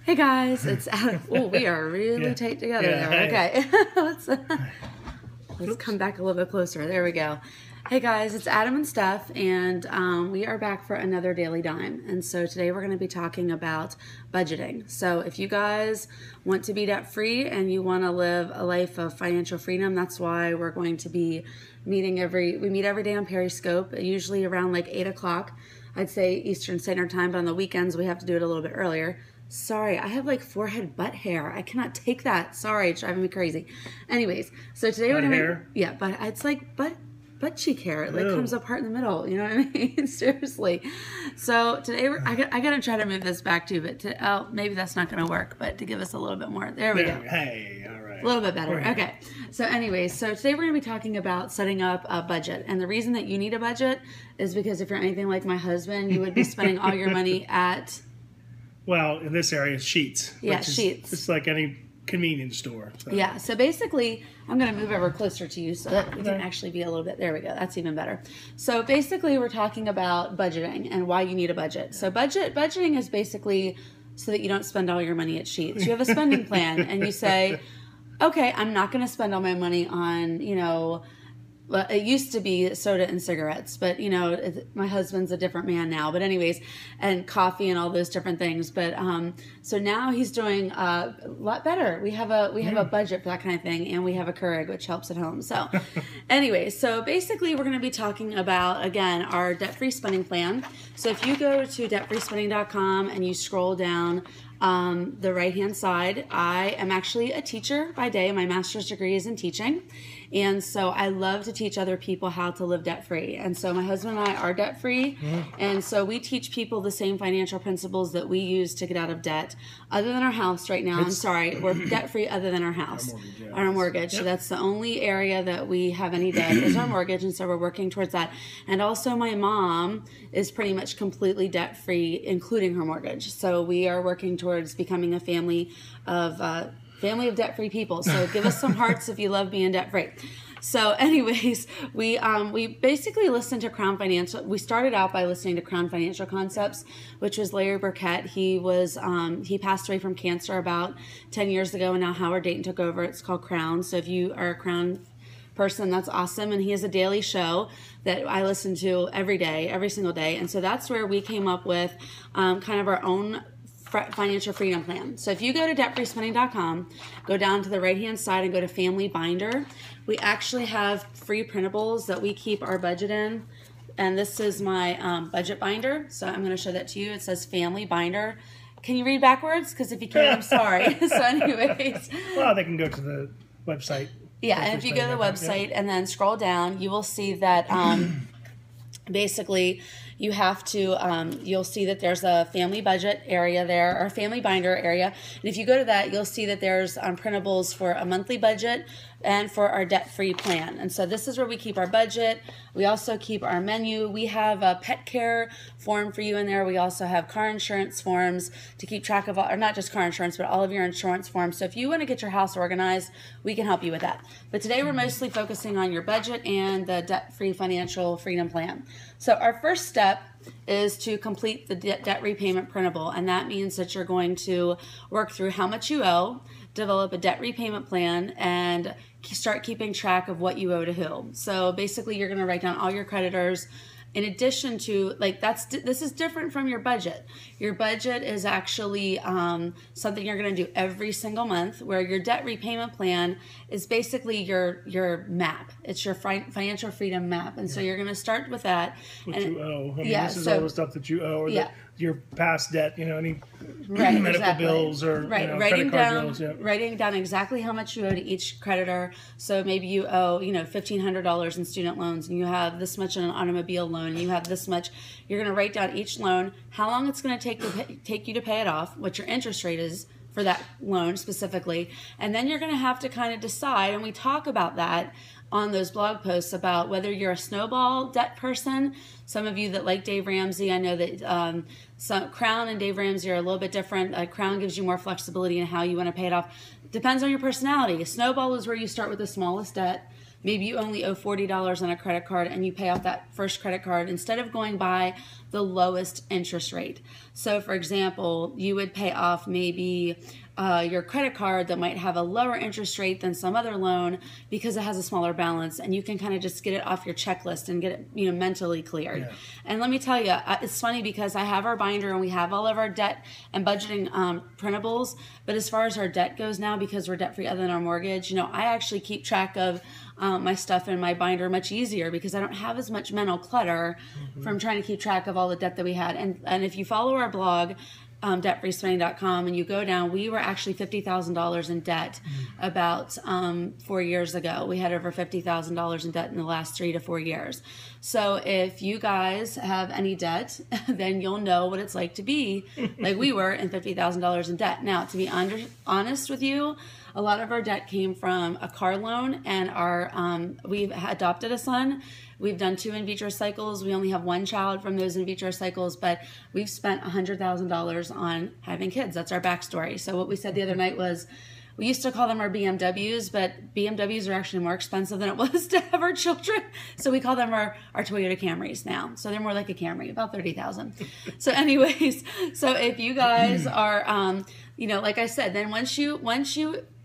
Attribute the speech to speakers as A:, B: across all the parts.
A: Hey guys, it's oh, we are really tight together there. Okay, let's come back a little bit closer. There we go. Hey guys, it's Adam and Steph, and we are back for another Daily Dime. And so today we're going to be talking about budgeting. So if you guys want to be debt free and you want to live a life of financial freedom, that's why we're going to be meeting we meet every day on Periscope, usually around like 8 o'clock. I'd say Eastern Standard Time, but on the weekends we have to do it a little bit earlier. Sorry, I have like forehead butt hair. I cannot take that. Sorry, it's driving me crazy. Anyways, so today we're gonna but it's like butt cheek hair. It like comes apart in the middle. You know what I mean? Seriously. So today I gotta try to move this back too, but maybe that's not gonna work. But to give us a little bit more, there we go.
B: Hey, all right.
A: A little bit better. Okay. So anyways, so today we're gonna be talking about setting up a budget, and the reason that you need a budget is because if you're anything like my husband, you would be spending all your money at.
B: Well, in this area, Sheets.
A: Yeah, Sheets.
B: It's like any convenience store. So.
A: Yeah, so basically, I'm going to move over closer to you so that we can actually be a little bit, there we go, that's even better. So basically, we're talking about budgeting and why you need a budget. So budgeting is basically so that you don't spend all your money at Sheets. You have a spending plan and you say, okay, I'm not going to spend all my money on, well, it used to be soda and cigarettes, but my husband's a different man now. But anyways, and coffee and all those different things. But so now he's doing a lot better. We have a budget for that kind of thing, and we have a Keurig, which helps at home. So, anyways, so basically we're going to be talking about again our debt-free spending plan. So if you go to debtfreespending.com and you scroll down the right-hand side, I am actually a teacher by day. My master's degree is in teaching. And so I love to teach other people how to live debt-free. And so my husband and I are debt-free. And so we teach people the same financial principles that we use to get out of debt. Other than our house right now, we're debt-free other than our house. Our mortgage. Yep. So that's the only area that we have any debt is our mortgage. And so we're working towards that. And also my mom is pretty much completely debt-free, including her mortgage. So we are working towards becoming a family of debt-free people. So give us some hearts if you love being debt-free. So anyways, we basically listened to Crown Financial. We started out by listening to Crown Financial Concepts, which was Larry Burkett. He passed away from cancer about 10 years ago, and now Howard Dayton took over. It's called Crown. So if you are a Crown person, that's awesome. And he has a daily show that I listen to every day, every single day. And so that's where we came up with kind of our own financial freedom plan. So if you go to debtfreespending.com, go down to the right-hand side and go to Family Binder, we actually have free printables that we keep our budget in. And this is my budget binder. So I'm going to show that to you. It says Family Binder. Can you read backwards? Because if you can't, I'm sorry. So anyways.
B: Well, they can go to the website.
A: Yeah, and if you go to the website and then scroll down, you will see that basically you have to, you'll see that there's a family budget area there, or family binder area. And if you go to that, you'll see that there's printables for a monthly budget and for our debt-free plan. And so this is where we keep our budget. We also keep our menu. We have a pet care form for you in there. We also have car insurance forms to keep track of, or not just car insurance, but all of your insurance forms. So if you want to get your house organized, we can help you with that. But today we're mostly focusing on your budget and the debt-free financial freedom plan. So our first step is to complete the debt repayment printable, and that means that you're going to work through how much you owe, develop a debt repayment plan, and start keeping track of what you owe to who. So basically you're going to write down all your creditors. In addition to, this is different from your budget. Your budget is actually something you're going to do every single month, where your debt repayment plan is basically your map. It's your financial freedom map. And so you're going to start with that.
B: What you owe. This is all the stuff that you owe, or your past debt, any medical bills or credit card bills. Yeah.
A: Writing down exactly how much you owe to each creditor. So maybe you owe, $1,500 in student loans, and you have this much in an automobile loan, and you have this much. You're going to write down each loan, how long it's going to take you to pay it off, what your interest rate is for that loan specifically, and then you're going to have to kind of decide, and we talk about that on those blog posts about whether you're a snowball debt person. Some of you that like Dave Ramsey, I know that Crown and Dave Ramsey are a little bit different. Crown gives you more flexibility in how you want to pay it off. Depends on your personality. A snowball is where you start with the smallest debt, maybe you only owe $40 on a credit card and you pay off that first credit card instead of going by the lowest interest rate. So for example, you would pay off maybe your credit card that might have a lower interest rate than some other loan because it has a smaller balance, and you can kind of just get it off your checklist and get it, you know, mentally cleared. Yeah. And let me tell you, it's funny because I have our binder and we have all of our debt and budgeting printables, but as far as our debt goes now, because we're debt free other than our mortgage, you know, I actually keep track of my stuff in my binder much easier because I don't have as much mental clutter from trying to keep track of all the debt that we had. And if you follow our blog, debtfreespending.com, and you go down, we were actually $50,000 in debt about 4 years ago. We had over $50,000 in debt in the last 3 to 4 years. So if you guys have any debt, then you'll know what it's like to be like we were in $50,000 in debt. Now, to be honest with you, a lot of our debt came from a car loan, and we've adopted a son. We've done 2 in vitro cycles. We only have 1 child from those in vitro cycles, but we've spent $100,000 on having kids. That's our backstory. So what we said the other night was, we used to call them our BMWs, but BMWs are actually more expensive than it was to have our children. So we call them our Toyota Camrys now. So they're more like a Camry, about $30,000. So anyways, so if you guys are, you know, like I said, then once you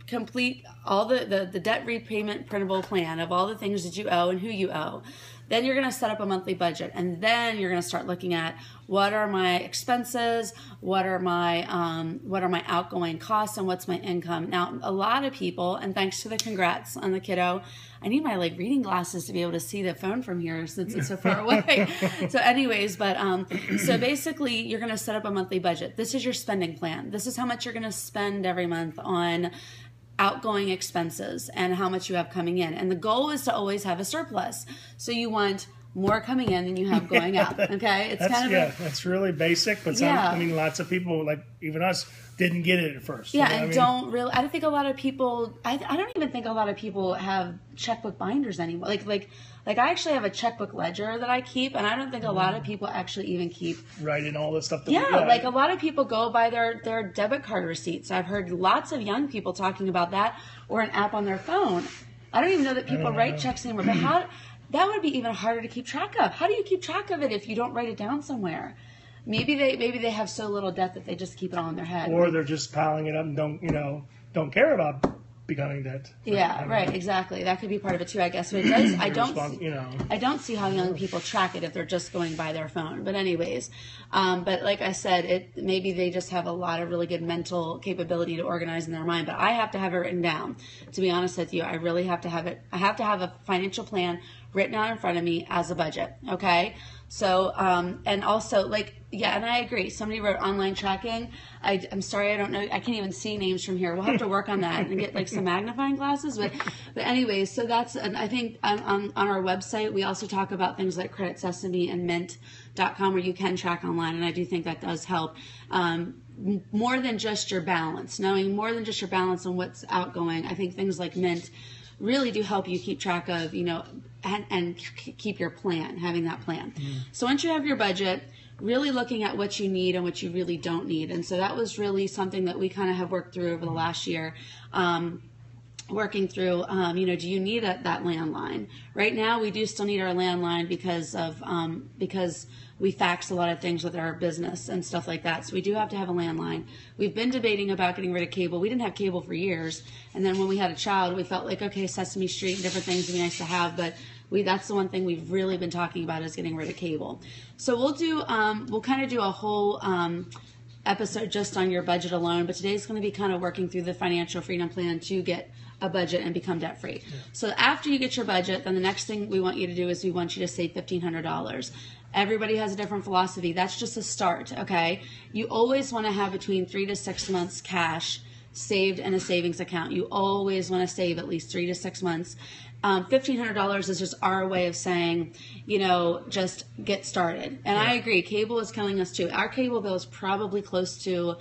A: complete all the debt repayment printable plan of all the things that you owe and who you owe, then you're going to set up a monthly budget, and then you're going to start looking at what are my expenses, what are my outgoing costs, and what's my income. Now, a lot of people, and thanks to the congrats on the kiddo, I need my like reading glasses to be able to see the phone from here since it's so far away. So anyways, but so basically you're going to set up a monthly budget. This is your spending plan. This is how much you're going to spend every month on outgoing expenses and how much you have coming in. And the goal is to always have a surplus. So you want more coming in than you have going out. Okay? It's
B: that's really basic, but I mean, lots of people, like even us, didn't get it at first.
A: Yeah, and I don't think a lot of people, I don't even think a lot of people have checkbook binders anymore. Like I actually have a checkbook ledger that I keep, and I don't think a lot of people actually even keep
B: writing all this stuff.
A: Like a lot of people go by their debit card receipts. I've heard lots of young people talking about that, or an app on their phone. I don't even know that people write checks anymore. But that would be even harder to keep track of. How do you keep track of it if you don't write it down somewhere? Maybe they have so little debt that they just keep it all in their head,
B: or they're just piling it up and don't care about becoming debt.
A: Yeah, right, exactly. That could be part of it too, I guess. But it does. I don't see how young people track it if they're just going by their phone. But anyways, but like I said, maybe they just have a lot of really good mental capability to organize in their mind. But I have to have it written down. To be honest with you, I really have to have it. I have to have a financial plan written out in front of me as a budget. Okay. So, and also and I agree. Somebody wrote online tracking. I'm sorry, I don't know. I can't even see names from here. We'll have to work on that and get like some magnifying glasses. But anyways, so that's, and I think on our website, we also talk about things like Credit Sesame and Mint.com where you can track online. And I do think that does help. More than just your balance, knowing more than just your balance and what's outgoing. I think things like Mint really do help you keep track of, and keep your plan, having that plan. So once you have your budget, really looking at what you need and what you really don't need. And so that was really something that we kind of have worked through over the last year. Working through, do you need that landline? Right now, we do still need our landline because we fax a lot of things with our business and stuff like that. So we do have to have a landline. We've been debating about getting rid of cable. We didn't have cable for years. And then when we had a child, we felt like, okay, Sesame Street and different things would be nice to have. But that's the one thing we've really been talking about is getting rid of cable. So we'll kind of do a whole episode just on your budget alone. But today's going to be kind of working through the financial freedom plan to get a budget and become debt free. Yeah. So after you get your budget, then the next thing we want you to do is we want you to save $1,500. Everybody has a different philosophy. That's just a start, okay? You always want to have between 3 to 6 months cash saved in a savings account. You always want to save at least 3 to 6 months. $1,500 is just our way of saying, just get started. And I agree, cable is killing us too. Our cable bill is probably close to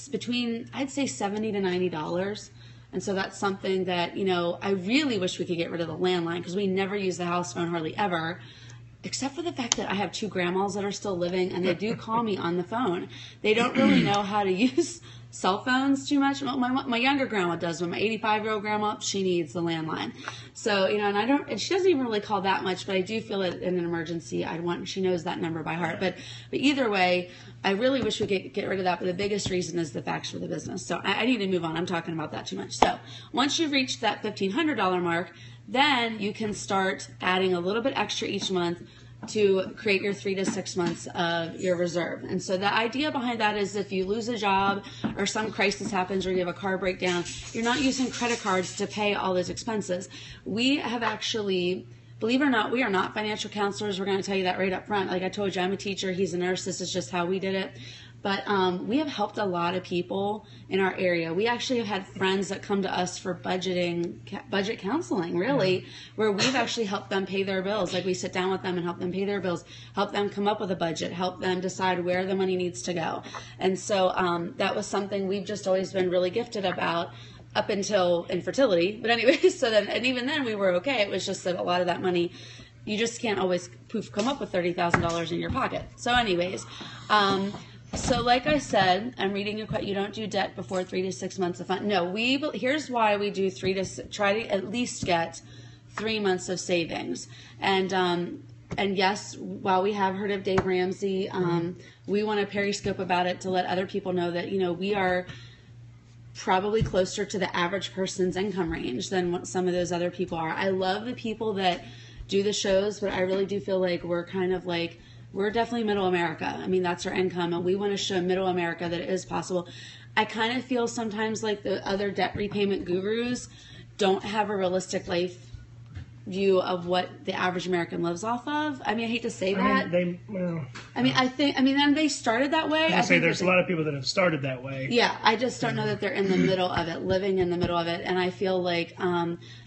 A: between, I'd say $70 to $90. And so that's something that, I really wish we could get rid of the landline because we never use the house phone hardly ever, except for the fact that I have 2 grandmas that are still living and they do call me on the phone. They don't really know how to use cell phones too much. My younger grandma does, but my 85-year-old grandma, she needs the landline. So, and she doesn't even really call that much, but I do feel that in an emergency, she knows that number by heart. But either way, I really wish we could get rid of that, but the biggest reason is the facts for the business. So I need to move on. I'm talking about that too much. So once you've reached that $1,500 mark, then you can start adding a little bit extra each month to create your 3 to 6 months of your reserve. And so the idea behind that is if you lose a job or some crisis happens or you have a car breakdown, you're not using credit cards to pay all those expenses. We have actually, believe it or not, we are not financial counselors. We're going to tell you that right up front. Like I told you, I'm a teacher. He's a nurse. This is just how we did it. But we have helped a lot of people in our area. We actually have had friends that come to us for budget counseling, really, where we've actually helped them pay their bills. Like we sit down with them and help them pay their bills, help them come up with a budget, help them decide where the money needs to go. And so that was something we've just always been really gifted about up until infertility. But anyway, and even then we were okay. It was just that a lot of that money, you just can't always come up with $30,000 in your pocket. So anyways, so like I said, I'm reading your question. You don't do debt before 3 to 6 months of fund. No, here's why we do try to at least get 3 months of savings. And yes, while we have heard of Dave Ramsey, we want to periscope about it to let other people know that, we are probably closer to the average person's income range than what some of those other people are. I love the people that do the shows, but I really do feel like we're kind of like, we're definitely middle America. I mean, that's our income, and we want to show middle America that it is possible. I kind of feel sometimes like the other debt repayment gurus don't have a realistic life view of what the average American lives off of. I mean, I hate to say that. And they started that way.
B: I say there's a lot of people that have started that way.
A: Yeah, I just don't know that they're in the middle of it, living in the middle of it, and I feel like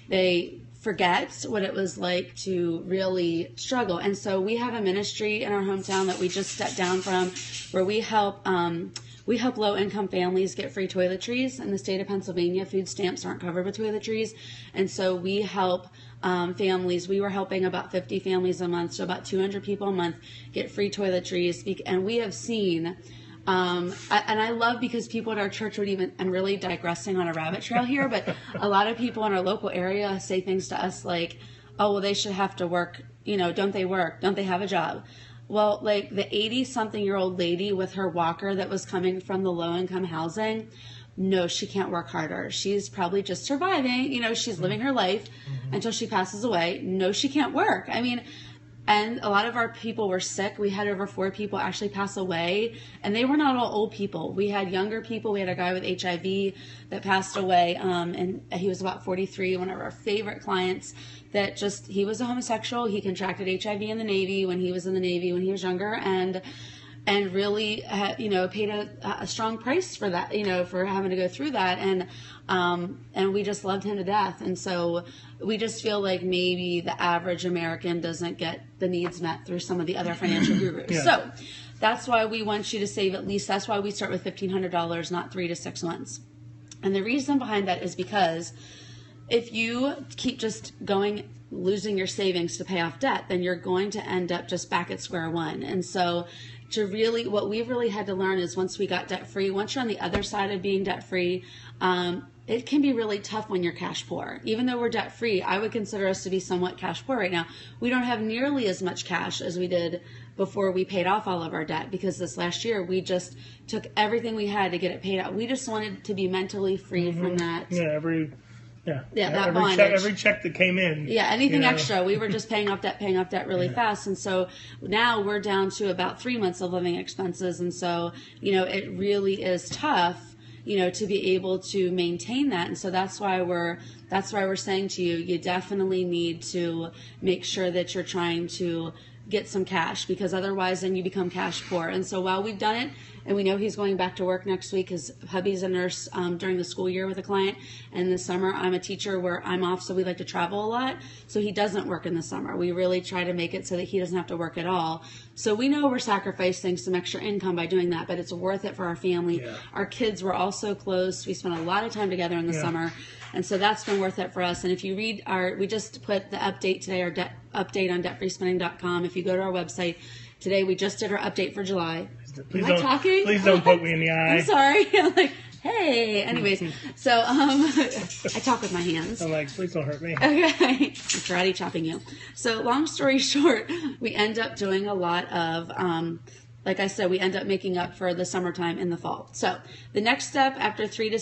A: they forget what it was like to really struggle. And so we have a ministry in our hometown that we just stepped down from, where we help low-income families get free toiletries. In the state of Pennsylvania, food stamps aren't covered with toiletries, and so we help families. We were helping about 50 families a month, so about 200 people a month get free toiletries, and we have seen and I love, because people at our church would even, I'm really digressing on a rabbit trail here, but a lot of people in our local area say things to us like, oh, well, they should have to work, don't they work? Don't they have a job? Well, like the 80-something-year-old lady with her walker that was coming from the low-income housing, no, she can't work harder. She's probably just surviving. She's living her life until she passes away. No, she can't work. I mean, and a lot of our people were sick. We had over 4 people actually pass away, and they were not all old people. We had younger people. We had a guy with HIV that passed away, and he was about 43, one of our favorite clients that he was a homosexual. He contracted HIV in the Navy when he was in the Navy when he was younger, and really, paid a strong price for that, for having to go through that. And we just loved him to death. And so we just feel like maybe the average American doesn't get the needs met through some of the other financial gurus. Yeah. So that's why we want you to save at least, that's why we start with $1,500, not 3 to 6 months. And the reason behind that is because if you keep just losing your savings to pay off debt, then you're going to end up just back at square one. And so what we've really had to learn is once we got debt free, once you're on the other side of being debt free, it can be really tough when you're cash poor. Even though we're debt free, I would consider us to be somewhat cash poor right now. We don't have nearly as much cash as we did before we paid off all of our debt, because this last year we just took everything we had to get it paid out. We just wanted to be mentally free from that.
B: Every check that came in.
A: Yeah, anything extra. We were just paying off debt really fast. And so now we're down to about 3 months of living expenses. And so, it really is tough, to be able to maintain that. And so that's why we're saying to you, you definitely need to make sure that you're trying to get some cash, because otherwise then you become cash poor. And so while we've done it, and we know he's going back to work next week, his hubby's a nurse during the school year with a client, and in the summer I'm a teacher where I'm off, so we like to travel a lot, so he doesn't work in the summer. We really try to make it so that he doesn't have to work at all. So we know we're sacrificing some extra income by doing that, but it's worth it for our family. Yeah. Our kids were also close. We spent a lot of time together in the summer, and so that's been worth it for us. And if you read we just put the update today, our debt update on debtfreespending.com. If you go to our website today, we just did our update for July.
B: Please don't poke me in the eye.
A: I'm sorry. Hey, anyways, so I talk with my hands.
B: I'm like, please don't hurt me.
A: Okay, I'm karate chopping you. So long story short, we end up doing a lot of, like I said, we end up making up for the summertime in the fall. So the next step after 3 to